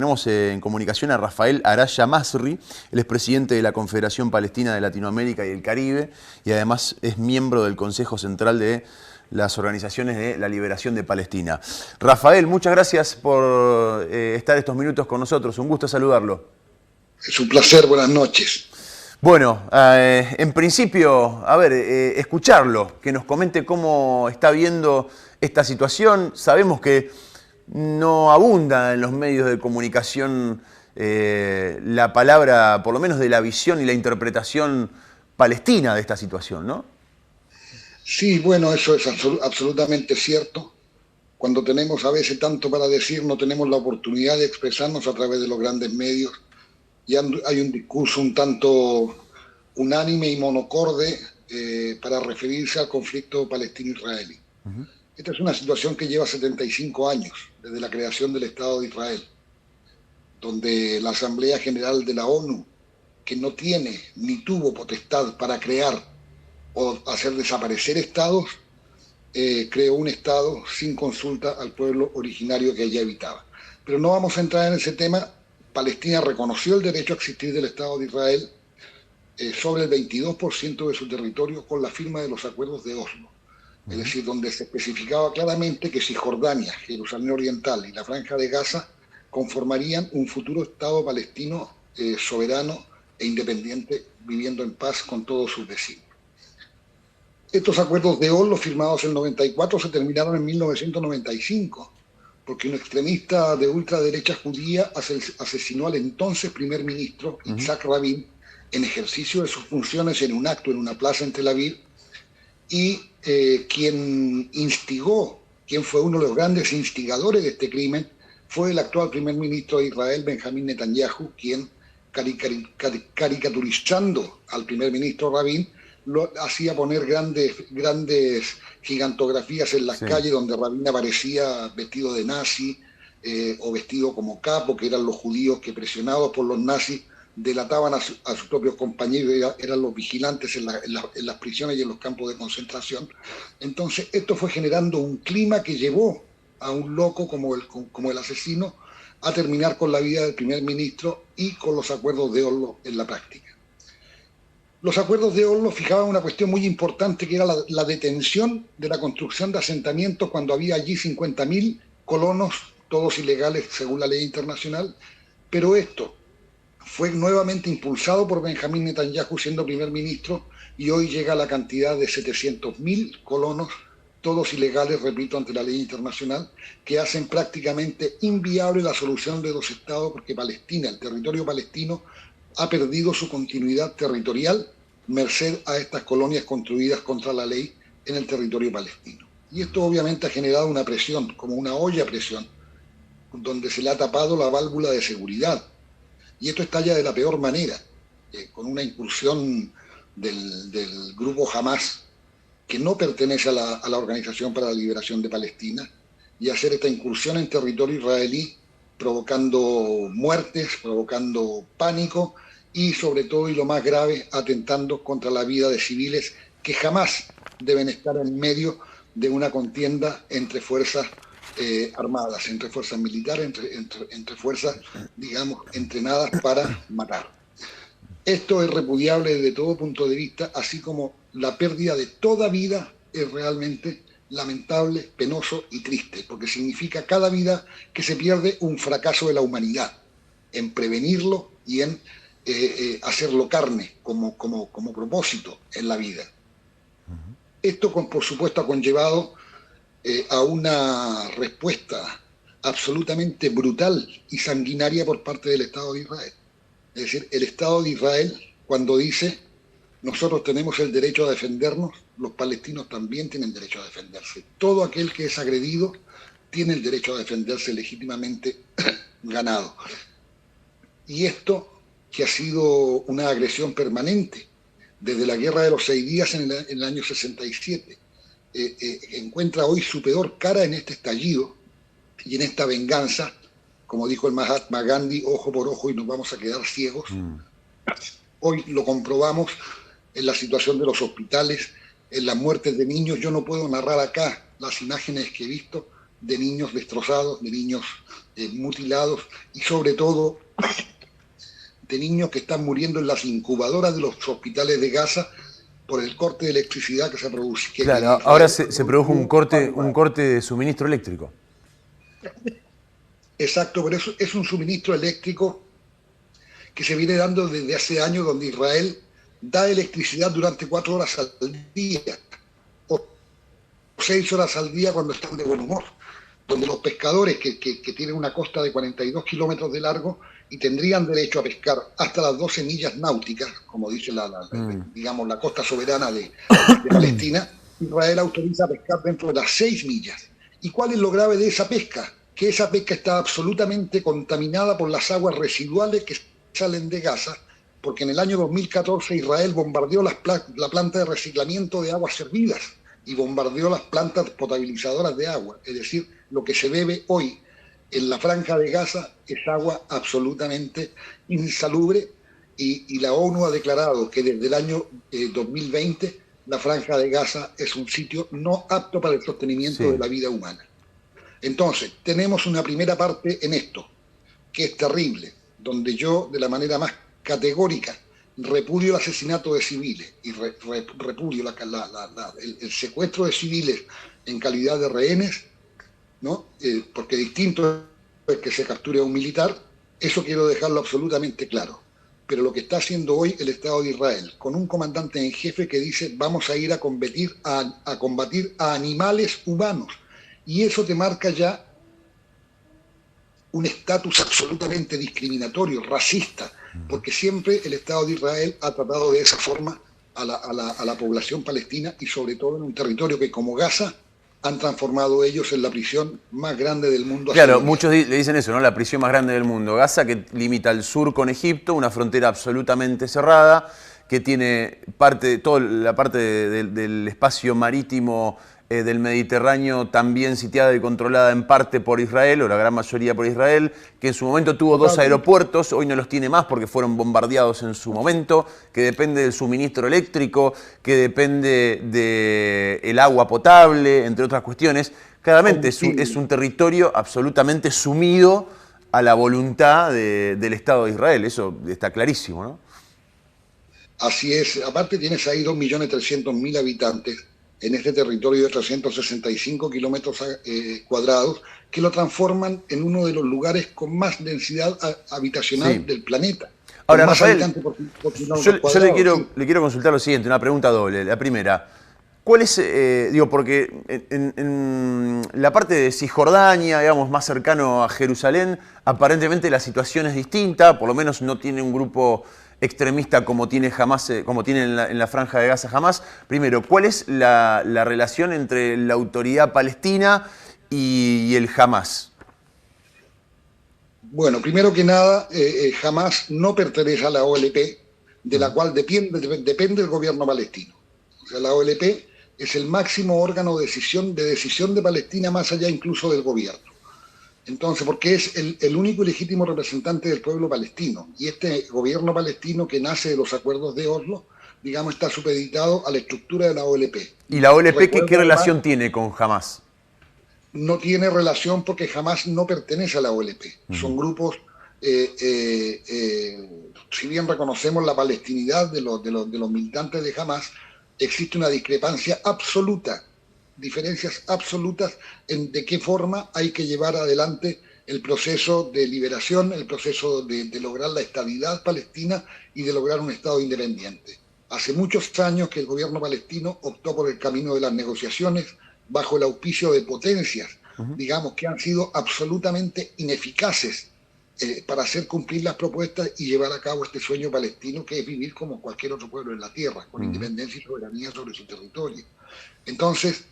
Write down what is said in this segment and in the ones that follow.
Tenemos en comunicación a Rafael Araya Masri, él es presidente de la Confederación Palestina de Latinoamérica y el Caribe y además es miembro del Consejo Central de las Organizaciones de la Liberación de Palestina. Rafael, muchas gracias por estar estos minutos con nosotros, un gusto saludarlo. Es un placer, buenas noches. Bueno, en principio, escucharlo, que nos comente cómo está viendo esta situación. Sabemos que no abunda en los medios de comunicación la palabra, por lo menos de la visión y la interpretación palestina de esta situación, ¿no? Sí, bueno, eso es absolutamente cierto. Cuando tenemos a veces tanto para decir, no tenemos la oportunidad de expresarnos a través de los grandes medios. Y hay un discurso un tanto unánime y monocorde para referirse al conflicto palestino-israelí. Esta es una situación que lleva 75 años, desde la creación del Estado de Israel, donde la Asamblea General de la ONU, que no tiene ni tuvo potestad para crear o hacer desaparecer estados, creó un estado sin consulta al pueblo originario que allí habitaba. Pero no vamos a entrar en ese tema. Palestina reconoció el derecho a existir del Estado de Israel sobre el 22% de su territorio con la firma de los acuerdos de Oslo. Es decir, donde se especificaba claramente que Cisjordania, Jerusalén Oriental y la Franja de Gaza conformarían un futuro Estado palestino soberano e independiente, viviendo en paz con todos sus vecinos. Estos acuerdos de Oslo, firmados en 94, se terminaron en 1995, porque un extremista de ultraderecha judía asesinó al entonces primer ministro Yitzhak Rabin en ejercicio de sus funciones en un acto en una plaza en Tel Aviv, y quien fue uno de los grandes instigadores de este crimen, fue el actual primer ministro de Israel, Benjamín Netanyahu, quien, caricaturizando al primer ministro Rabin, lo hacía poner grandes gigantografías en las calles donde Rabin aparecía vestido de nazi o vestido como capo, que eran los judíos que, presionados por los nazis, delataban a sus propios compañeros, eran los vigilantes en las prisiones y en los campos de concentración. Entonces esto fue generando un clima que llevó a un loco como el asesino a terminar con la vida del primer ministro y con los acuerdos de Oslo en la práctica. Los acuerdos de Oslo fijaban una cuestión muy importante, que era la detención de la construcción de asentamientos cuando había allí 50.000 colonos, todos ilegales según la ley internacional, pero esto fue nuevamente impulsado por Benjamín Netanyahu siendo primer ministro, y hoy llega a la cantidad de 700.000 colonos, todos ilegales, repito, ante la ley internacional, que hacen prácticamente inviable la solución de dos estados, porque Palestina, el territorio palestino, ha perdido su continuidad territorial merced a estas colonias construidas contra la ley en el territorio palestino. Y esto obviamente ha generado una presión, como una olla a presión, donde se le ha tapado la válvula de seguridad. Y esto estalla de la peor manera, con una incursión del grupo Hamas, que no pertenece a la Organización para la Liberación de Palestina, y hacer esta incursión en territorio israelí, provocando muertes, provocando pánico y, sobre todo, y lo más grave, atentando contra la vida de civiles que jamás deben estar en medio de una contienda entre fuerzas armadas, entre fuerzas militares, entre fuerzas, digamos, entrenadas para matar. Esto es repudiable desde todo punto de vista, así como la pérdida de toda vida es realmente lamentable, penoso y triste, porque significa cada vida que se pierde un fracaso de la humanidad en prevenirlo y en hacerlo carne como propósito en la vida. Esto, por supuesto, ha conllevado a una respuesta absolutamente brutal y sanguinaria por parte del Estado de Israel. Es decir, el Estado de Israel, cuando dice nosotros tenemos el derecho a defendernos, los palestinos también tienen derecho a defenderse. Todo aquel que es agredido tiene el derecho a defenderse legítimamente ganado. Y esto, que ha sido una agresión permanente desde la Guerra de los 6 días en el año 67, encuentra hoy su peor cara en este estallido y en esta venganza, como dijo el Mahatma Gandhi, ojo por ojo y nos vamos a quedar ciegos. Hoy lo comprobamos en la situación de los hospitales, en las muertes de niños. Yo no puedo narrar acá las imágenes que he visto, de niños destrozados, de niños mutilados y sobre todo de niños que están muriendo en las incubadoras de los hospitales de Gaza por el corte de electricidad que se produce. Claro, ahora se produjo un corte de suministro eléctrico. Exacto, pero eso es un suministro eléctrico que se viene dando desde hace años, donde Israel da electricidad durante 4 horas al día, o 6 horas al día cuando están de buen humor, donde los pescadores que tienen una costa de 42 kilómetros de largo y tendrían derecho a pescar hasta las 12 millas náuticas, como dice digamos, la costa soberana de Palestina, Israel autoriza a pescar dentro de las 6 millas. ¿Y cuál es lo grave de esa pesca? Que esa pesca está absolutamente contaminada por las aguas residuales que salen de Gaza, porque en el año 2014 Israel bombardeó la planta de reciclamiento de aguas servidas y bombardeó las plantas potabilizadoras de agua. Es decir, lo que se bebe hoy en la franja de Gaza es agua absolutamente insalubre y la ONU ha declarado que desde el año 2020 la franja de Gaza es un sitio no apto para el sostenimiento de la vida humana. Entonces, tenemos una primera parte en esto, que es terrible, donde yo, de la manera más categórica, repudio el asesinato de civiles y repudio el secuestro de civiles en calidad de rehenes, ¿no? Porque distinto es que se capture a un militar, eso quiero dejarlo absolutamente claro. Pero lo que está haciendo hoy el Estado de Israel, con un comandante en jefe que dice vamos a ir a combatir a animales humanos, y eso te marca ya un estatus absolutamente discriminatorio, racista, porque siempre el Estado de Israel ha tratado de esa forma a la población palestina y sobre todo en un territorio que como Gaza han transformado ellos en la prisión más grande del mundo. Claro, muchos le dicen eso, ¿no? La prisión más grande del mundo. Gaza, que limita al sur con Egipto, una frontera absolutamente cerrada, que tiene toda la parte del espacio marítimo del Mediterráneo también sitiada y controlada en parte por Israel, o la gran mayoría por Israel, que en su momento tuvo 2 aeropuertos, hoy no los tiene más porque fueron bombardeados en su momento, que depende del suministro eléctrico, que depende del agua potable, entre otras cuestiones. Claramente es un territorio absolutamente sumido a la voluntad del Estado de Israel, eso está clarísimo, ¿no? Así es, aparte tienes ahí 2.300.000 habitantes en este territorio de 365 kilómetros cuadrados, que lo transforman en uno de los lugares con más densidad habitacional del planeta. Ahora, Rafael, yo le quiero consultar lo siguiente, una pregunta doble. La primera, ¿cuál es, porque en la parte de Cisjordania, digamos, más cercano a Jerusalén, aparentemente la situación es distinta, por lo menos no tiene un grupo extremista como tiene Hamás, como tiene en la franja de Gaza Hamás. Primero, ¿cuál es la relación entre la autoridad palestina y el Hamás? Bueno, primero que nada, Hamás no pertenece a la OLP, de la cual depende el gobierno palestino. O sea, la OLP es el máximo órgano de decisión de Palestina, más allá incluso del gobierno. Entonces, porque es el único y legítimo representante del pueblo palestino. Y este gobierno palestino que nace de los acuerdos de Oslo, digamos, está supeditado a la estructura de la OLP. ¿Y la OLP qué relación tiene con Hamás? No tiene relación porque Hamás no pertenece a la OLP. Son grupos, si bien reconocemos la palestinidad de los militantes de Hamás, existe una discrepancia absoluta, diferencias absolutas en de qué forma hay que llevar adelante el proceso de liberación, el proceso de lograr la estabilidad palestina y de lograr un Estado independiente. Hace muchos años que el gobierno palestino optó por el camino de las negociaciones bajo el auspicio de potencias, digamos, que han sido absolutamente ineficaces para hacer cumplir las propuestas y llevar a cabo este sueño palestino que es vivir como cualquier otro pueblo en la tierra, con independencia y soberanía sobre su territorio. Entonces,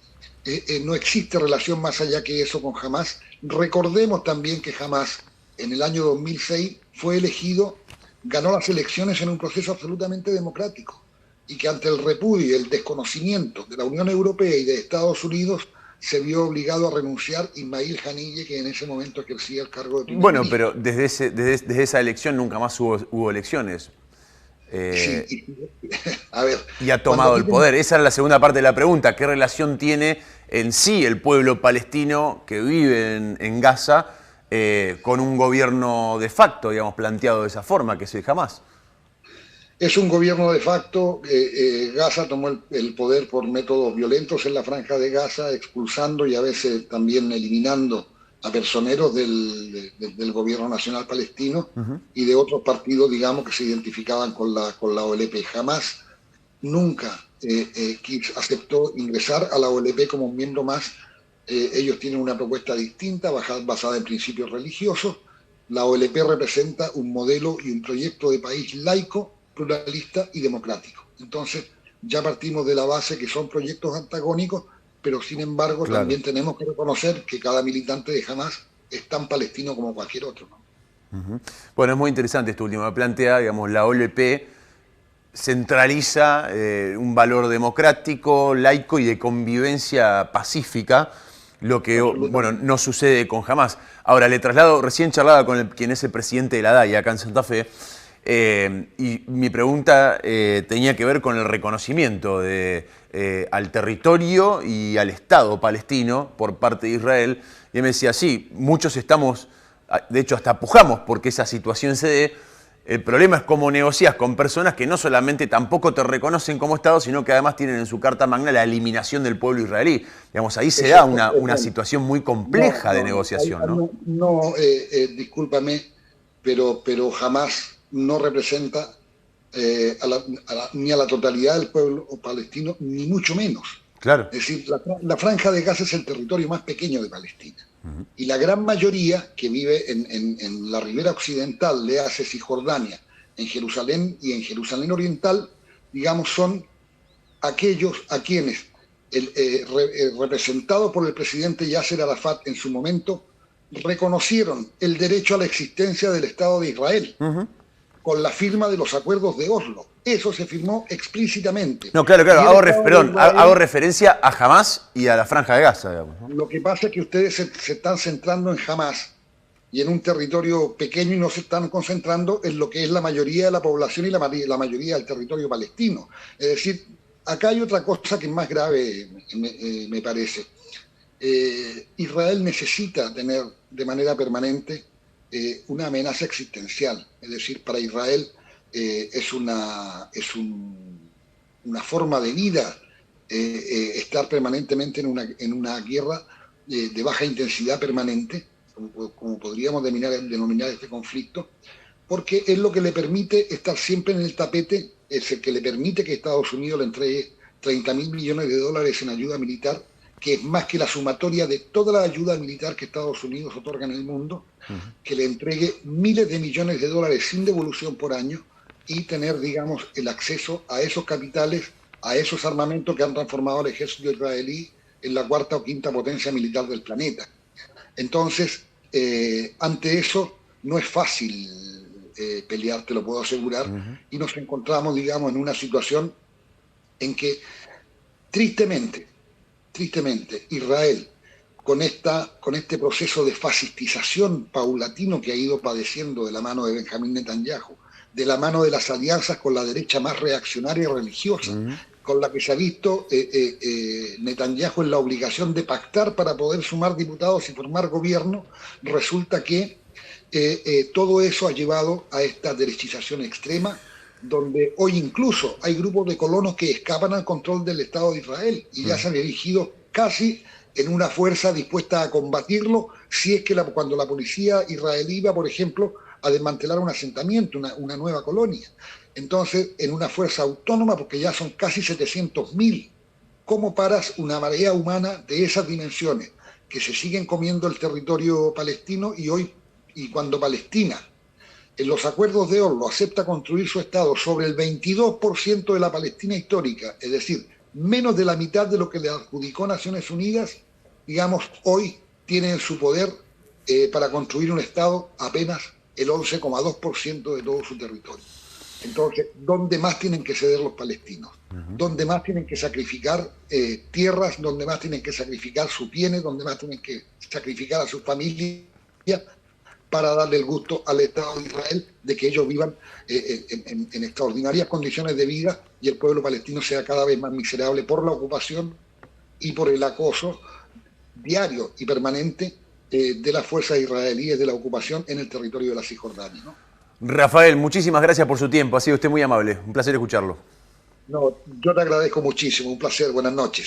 no existe relación más allá que eso con Hamás. Recordemos también que Hamás, en el año 2006, fue elegido, ganó las elecciones en un proceso absolutamente democrático, y que ante el repudio y el desconocimiento de la Unión Europea y de Estados Unidos, se vio obligado a renunciar Ismail Haniyeh, que en ese momento ejercía el cargo de primer ministro. Pero desde esa elección nunca más hubo elecciones. Sí, A ver, Y ha tomado el poder. Esa era la segunda parte de la pregunta. ¿Qué relación tiene en sí el pueblo palestino que vive en Gaza con un gobierno de facto, digamos, planteado de esa forma, que es el Hamás? es un gobierno de facto. Gaza tomó el poder por métodos violentos en la franja de Gaza, expulsando y a veces también eliminando a personeros del gobierno nacional palestino y de otros partidos, digamos, que se identificaban con la OLP. Jamás, nunca aceptó ingresar a la OLP como un miembro más. Ellos tienen una propuesta distinta, basada en principios religiosos. La OLP representa un modelo y un proyecto de país laico, pluralista y democrático. Entonces, ya partimos de la base que son proyectos antagónicos, pero sin embargo Claro. también tenemos que reconocer que cada militante de Hamás es tan palestino como cualquier otro, ¿no? Bueno, es muy interesante esto último. Plantea, digamos, la OLP centraliza un valor democrático, laico y de convivencia pacífica, lo que bueno, no sucede con Hamás. Ahora, le traslado, recién charlaba con quien es el presidente de la DAIA acá en Santa Fe, y mi pregunta tenía que ver con el reconocimiento al territorio y al Estado palestino por parte de Israel. Y él me decía, sí, muchos estamos, de hecho hasta pujamos porque esa situación se dé. El problema es cómo negocias con personas que no solamente tampoco te reconocen como Estado, sino que además tienen en su carta magna la eliminación del pueblo israelí. Digamos, ahí se da una situación muy compleja de negociación, ¿no? Discúlpame, pero jamás no representa ni a la totalidad del pueblo palestino, ni mucho menos. Claro. Es decir, la franja de Gaza es el territorio más pequeño de Palestina. Y la gran mayoría que vive en la ribera occidental, léase Cisjordania, en Jerusalén y en Jerusalén Oriental, digamos, son aquellos a quienes, representados por el presidente Yasser Arafat en su momento, reconocieron el derecho a la existencia del Estado de Israel con la firma de los acuerdos de Oslo. Eso se firmó explícitamente. No, claro, hago referencia a Hamás y a la Franja de Gaza, digamos, ¿no? Lo que pasa es que ustedes se están centrando en Hamás y en un territorio pequeño y no se están concentrando en lo que es la mayoría de la población y la mayoría del territorio palestino. Es decir, acá hay otra cosa que es más grave, me parece. Israel necesita tener de manera permanente una amenaza existencial. Es decir, para Israel es una forma de vida estar permanentemente en una guerra de baja intensidad permanente, como podríamos denominar este conflicto, porque es lo que le permite estar siempre en el tapete, es el que le permite que Estados Unidos le entregue 30.000 millones de dólares en ayuda militar, que es más que la sumatoria de toda la ayuda militar que Estados Unidos otorga en el mundo, que le entregue miles de millones de dólares sin devolución por año y tener, digamos, el acceso a esos capitales, a esos armamentos que han transformado al ejército israelí en la cuarta o quinta potencia militar del planeta. Entonces, ante eso no es fácil pelear, te lo puedo asegurar, y nos encontramos, digamos, en una situación en que tristemente, Israel, con este proceso de fascistización paulatino que ha ido padeciendo de la mano de Benjamín Netanyahu, de la mano de las alianzas con la derecha más reaccionaria y religiosa, con la que se ha visto Netanyahu en la obligación de pactar para poder sumar diputados y formar gobierno, resulta que todo eso ha llevado a esta derechización extrema, donde hoy incluso hay grupos de colonos que escapan al control del Estado de Israel y ya se han erigido casi en una fuerza dispuesta a combatirlo, si es que cuando la policía israelí va, por ejemplo, a desmantelar un asentamiento, una nueva colonia. Entonces, en una fuerza autónoma, porque ya son casi 700.000. ¿Cómo paras una marea humana de esas dimensiones que se siguen comiendo el territorio palestino y cuando Palestina, en los acuerdos de Oslo, acepta construir su Estado sobre el 22% de la Palestina histórica, es decir, menos de la mitad de lo que le adjudicó Naciones Unidas, digamos, hoy tiene en su poder para construir un Estado apenas el 11,2% de todo su territorio. Entonces, ¿dónde más tienen que ceder los palestinos? ¿Dónde más tienen que sacrificar tierras? ¿Dónde más tienen que sacrificar sus bienes? ¿Dónde más tienen que sacrificar a sus familias para darle el gusto al Estado de Israel de que ellos vivan en extraordinarias condiciones de vida y el pueblo palestino sea cada vez más miserable por la ocupación y por el acoso diario y permanente de las fuerzas israelíes de la ocupación en el territorio de la Cisjordania, ¿no? Rafael, muchísimas gracias por su tiempo. Ha sido usted muy amable. Un placer escucharlo. No, yo te agradezco muchísimo. Un placer. Buenas noches.